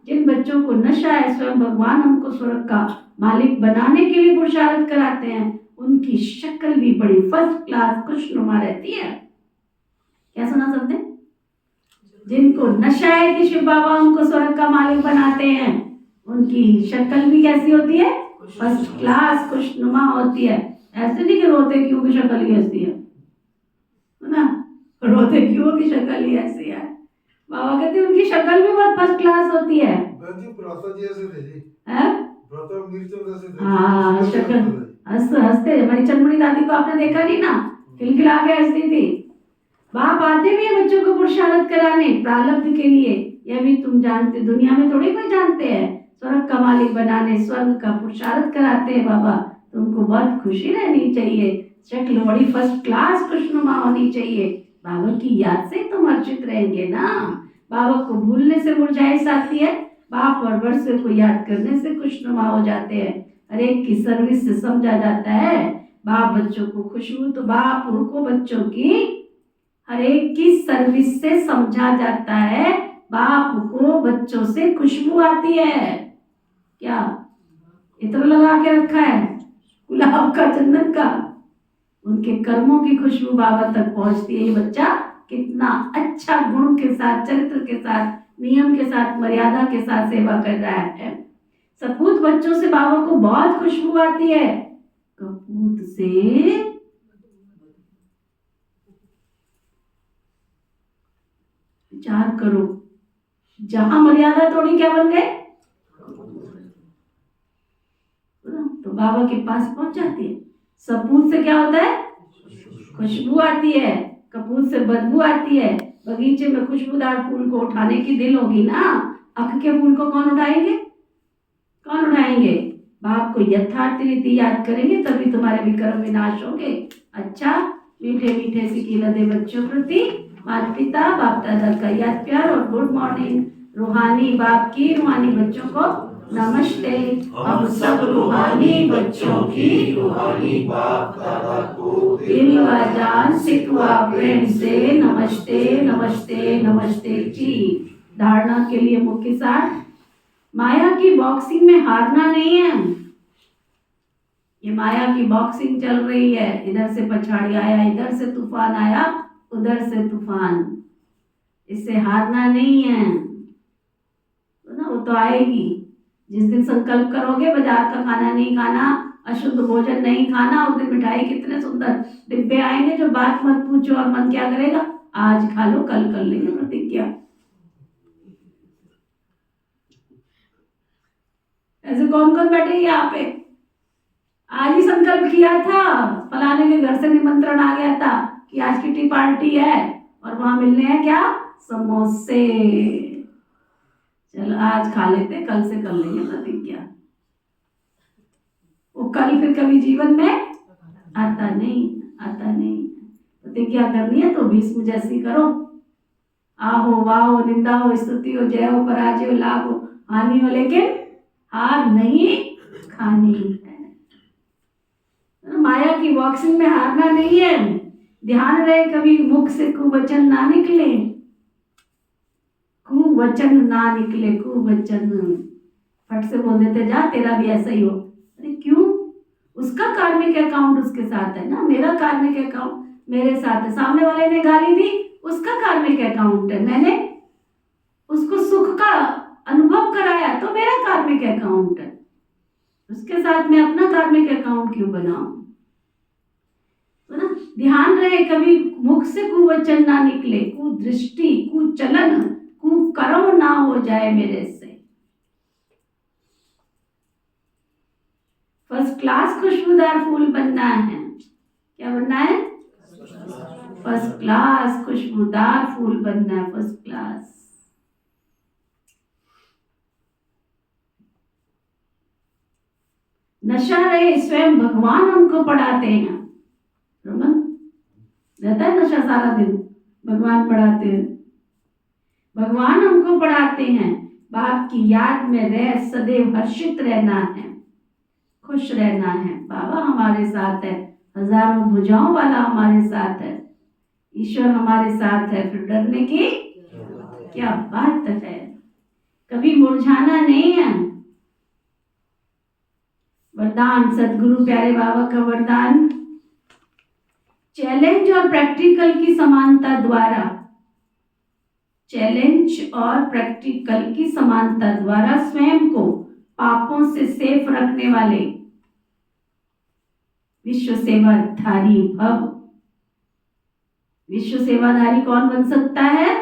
जिन बच्चों को नशा है, स्वयं भगवान हमको स्वर्ग का मालिक बनाने के लिए पुरुषार्थ कराते हैं, उनकी शक्ल भी बड़ी फर्स्ट क्लास खुशनुमा रहती है। क्या सुना सबने? जिनको नशा है कि शिव बाबा हमको स्वर्ग का मालिक बनाते हैं, उनकी शक्ल भी कैसी होती है? फर्स्ट क्लास खुशनुमा होती है। ऐसे नहीं कि रोते क्यों की शक्ल ही ऐसी है ना, रोते क्यों की शक्ल ही ऐसी है। बाबा कहते हैं उनकी शक्ल भी बहुत फर्स्ट क्लास होती है। हाँ, शक्ल हंसते, हमारी चंद्रमणि दादी को आपने देखा नहीं ना, खिलखिला के हंसती थी। बाप आते भी है बच्चों को पुरुषार्थ कराने प्रारब्ध के लिए, यह भी तुम जानते, दुनिया में थोड़ी कोई जानते हैं। स्वर्ग का मालिक बनाने, स्वर्ग का पुरुषार्थ कराते हैं बाबा। तुमको बहुत खुशी रहनी चाहिए, शक्ल बड़ी फर्स्ट क्लास खुशनुमा होनी चाहिए। बाबा की याद से तुम अर्चित रहेंगे ना। बाबा को भूलने से मुरझाइश आती है, बाप और वर्षों को याद करने से खुशनुमा हो जाते हैं। हर एक की सर्विस से समझा जाता है। बाप बच्चों को खुशबू, तो बाप को बच्चों की हर एक की सर्विस से समझा जाता है। बाप को बच्चों से खुशबू आती है। क्या इत्र लगा के रखा है गुलाब का, चंदन का, उनके कर्मों की खुशबू बाबा तक पहुंचती है। ये बच्चा कितना अच्छा गुण के साथ, चरित्र के साथ, नियम के साथ, मर्यादा के साथ सेवा कर रहा है। सपूत बच्चों से बाबा को बहुत खुशबू आती है। कपूत से विचार करो, जहां मर्यादा तोड़ी क्या बन गए, तो बाबा के पास पहुंच जाती है। सपूत से क्या होता है? खुशबू आती है। कपूत से बदबू आती है। बगीचे में खुशबूदार फूल को उठाने की दिल होगी ना, अख के फूल को कौन उठाएंगे? कौन उठाएंगे? बाप को यथार्थ रीति याद करेंगे तभी तुम्हारे विक्रम विनाश होंगे। अच्छा, मीठे मीठे सिकीलदे बच्चों प्रति माता पिता बाप दादा का याद प्यार और गुड मॉर्निंग। रूहानी बाप की रूहानी बच्चों को नमस्ते। हम सब रूहानी बच्चों की रूहानी बाप दादा को जान सिखवा प्रेम से नमस्ते नमस्ते नमस्ते जी। धारणा के लिए मुख्य सार, माया की बॉक्सिंग में हारना नहीं है। ये माया की बॉक्सिंग चल रही है, इधर से पछाड़ी आया, इधर से तूफान आया, उधर से तूफान। इससे हारना नहीं है, तो ना वो तो आएगी। जिस दिन संकल्प करोगे बाजार का खाना नहीं खाना, अशुद्ध भोजन नहीं खाना, उस दिन मिठाई कितने सुंदर डिब्बे आएंगे, जो बात मत पूछो, और मन क्या करेगा, आज खा लो कल कर लेंगे प्रतिज्ञा। ऐसे कौन कौन बैठे यहाँ पे, आज ही संकल्प किया था, फलाने के घर से निमंत्रण आ गया था कि आज किटी पार्टी है और वहां मिलने हैं क्या, समोसे। चलो आज खा लेते, कल से कर लेंगे प्रतिज्ञा। वो कल फिर कभी जीवन में आता नहीं, आता नहीं। प्रतिज्ञा करनी है तो भीष्म जैसी करो, आहो वाहो, निंदा हो, स्तुति हो, जय हो, पराजय हो, लाभ हो, हानि हो, लेकिन हार नहीं खानी है। माया की बॉक्सिंग में हारना नहीं है। ध्यान रहे कभी मुख से कुवचन ना निकले, कुवचन ना निकले, कुवचन। फट से बोल देते जा तेरा भी ऐसा ही हो। अरे क्यों, उसका कार्मिक अकाउंट उसके साथ है ना, मेरा कार्मिक अकाउंट मेरे साथ है। सामने वाले ने गाली दी, उसका कार्मिक अकाउंट है, मैंने उसको सुख का अनुभव कराया तो मेरा कार्मिक अकाउंट है। उसके साथ मैं अपना कार्मिक अकाउंट क्यों बनाऊं, तो ना ध्यान रहे कभी मुख से कुवचन ना निकले, कुदृष्टि, कुचलन, कुकर्म ना हो जाए मेरे से। फर्स्ट क्लास खुशबूदार फूल बनना है। क्या बनना है, फर्स्ट क्लास खुशबूदार फूल बनना है, फर्स्ट क्लास। नशा रहे, स्वयं भगवान हमको पढ़ाते हैं। रमन रहता है नशा सारा दिन, भगवान पढ़ाते हैं, भगवान हमको पढ़ाते हैं। बाप की याद में रह सदैव हर्षित रहना है, खुश रहना है। बाबा हमारे साथ है, हजारों भुजाओं वाला हमारे साथ है, ईश्वर हमारे साथ है, फिर डरने की क्या बात है। कभी मुरझाना नहीं है। वरदान, सदगुरु प्यारे बाबा का वरदान, चैलेंज और प्रैक्टिकल की समानता द्वारा, चैलेंज और प्रैक्टिकल की समानता द्वारा स्वयं को पापों से सेफ रखने वाले विश्व सेवाधारी भव। विश्व सेवाधारी कौन बन सकता है,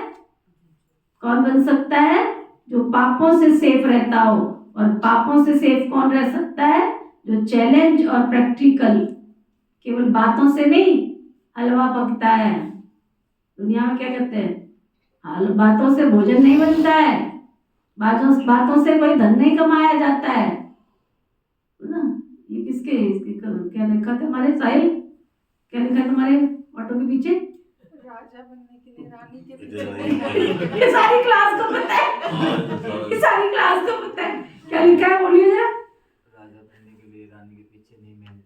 कौन बन सकता है, जो पापों से सेफ रहता हो। और पापों से सेफ कौन रह सकता है, जो चैलेंज और प्रैक्टिकल, केवल बातों से नहीं हलवा पकता है। दुनिया में क्या कहते हैं, बातों से भोजन नहीं बनता है, बातों से कोई धन नहीं कमाया जाता है ना। ये किसके क्या लिखा था हमारे साहिल, क्या लिखा था हमारे ऑटो के पीछे, राजा बनने के लिए रानी के पीछे। ये सारी क्लास को पता है, ये सारी क्लास को पता है। क्या लिखा है बोलिए जरा, राजा बनने के लिए रानी के पीछे नहीं मेहनत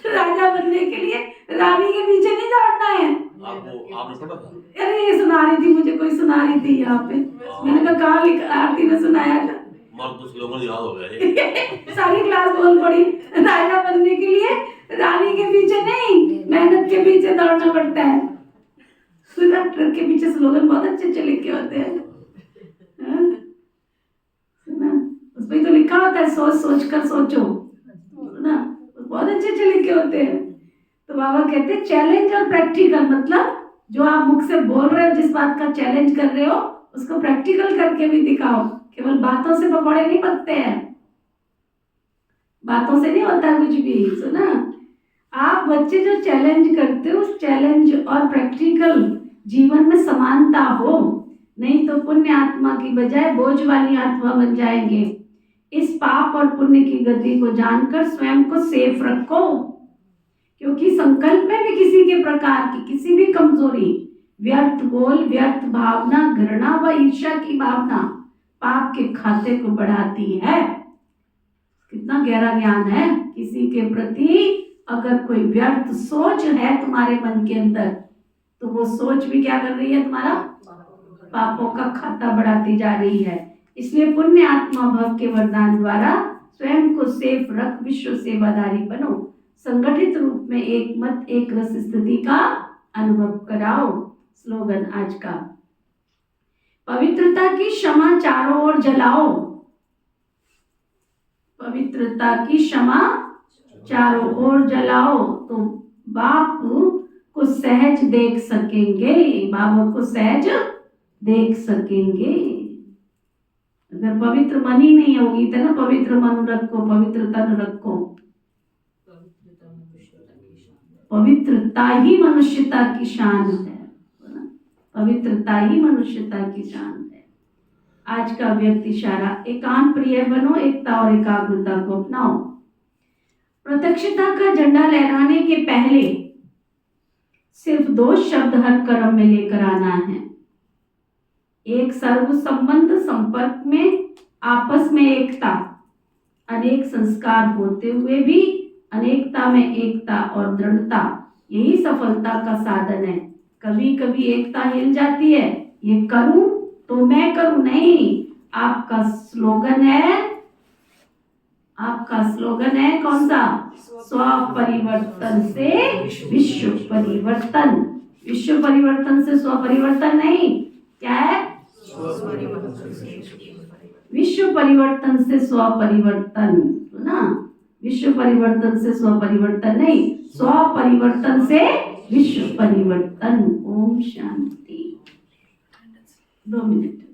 राजा बनने के लिए रानी के पीछे नहीं दौड़ना है। आपने पढ़ा था? अरे ये सुना रही थी, मुझे कोई सुना रही थी यहाँ पे, मैंने कहा कहाँ लिखा, आरती में सुनाया था। मर्द तो स्लोगन याद हो गया सारी क्लास बोल पड़ी, राजा बनने के लिए रानी के पीछे नहीं मेहनत के पीछे दौड़ना पड़ता है। सुना, ट्रक के पीछे स्लोगन बहुत अच्छे अच्छे लिखे होते हैं, सुना उसमें तो लिखा होता है सोच सोच कर सोचो, ना बहुत अच्छे अच्छे लिखे होते हैं। तो बाबा कहते हैं चैलेंज और प्रैक्टिकल, मतलब जो आप मुख से बोल रहे हो, जिस बात का चैलेंज कर रहे हो, उसको प्रैक्टिकल करके भी दिखाओ। केवल बातों से पकौड़े नहीं पकते हैं, बातों से नहीं होता कुछ भी। सुना, आप बच्चे जो चैलेंज करते हो, उस चैलेंज और प्रैक्टिकल जीवन में समानता हो, नहीं तो पुण्य आत्मा की बजाय बोझ वाली आत्मा बन जाएंगे। इस पाप और पुण्य की गति को जानकर स्वयं को सेफ रखो, क्योंकि संकल्प में भी किसी के प्रकार की किसी भी कमजोरी, व्यर्थ बोल, व्यर्थ भावना, घृणा व ईर्ष्या की भावना पाप के खाते को बढ़ाती है। कितना गहरा ज्ञान है। किसी के प्रति अगर कोई व्यर्थ सोच है तुम्हारे मन के अंदर, तो वो सोच भी क्या कर रही है, तुम्हारा पापों का खाता बढ़ाती जा रही है। इसलिए पुण्य आत्मा भव के वरदान द्वारा स्वयं को सेफ रख, विश्व सेवादारी बनो, संगठित रूप में एक मत एक रस स्थिति का अनुभव कराओ। स्लोगन आज का, पवित्रता की क्षमा चारों ओर जलाओ, पवित्रता की क्षमा चारों ओर जलाओ, तो बाप को सहज देख सकेंगे, बाबा को सहज देख सकेंगे। अगर पवित्र मन ही नहीं होगी तो ना, पवित्र मन रखो, पवित्र तन रखो। पवित्रता ही मनुष्यता की शान है, पवित्रता ही मनुष्यता की शान है। आज का व्यक्ति इशारा, एकांत प्रिय बनो, एकता और एकाग्रता को अपनाओ। प्रत्यक्षता का झंडा लहराने के पहले सिर्फ 2 शब्द हर कर्म में लेकर आना है। एक, सर्व संबंध संपर्क में आपस में एकता, अनेक संस्कार होते हुए भी अनेकता में एकता और दृढ़ता, यही सफलता का साधन है। कभी कभी एकता हिल जाती है, ये करूं तो मैं करूं नहीं। आपका स्लोगन है कौन सा? स्व परिवर्तन से विश्व परिवर्तन। विश्व परिवर्तन से स्व परिवर्तन नहीं, क्या है? विश्व परिवर्तन से स्व परिवर्तन, ना, विश्व परिवर्तन से स्व परिवर्तन नहीं, स्व परिवर्तन से विश्व परिवर्तन। ओम शांति। 2 मिनट।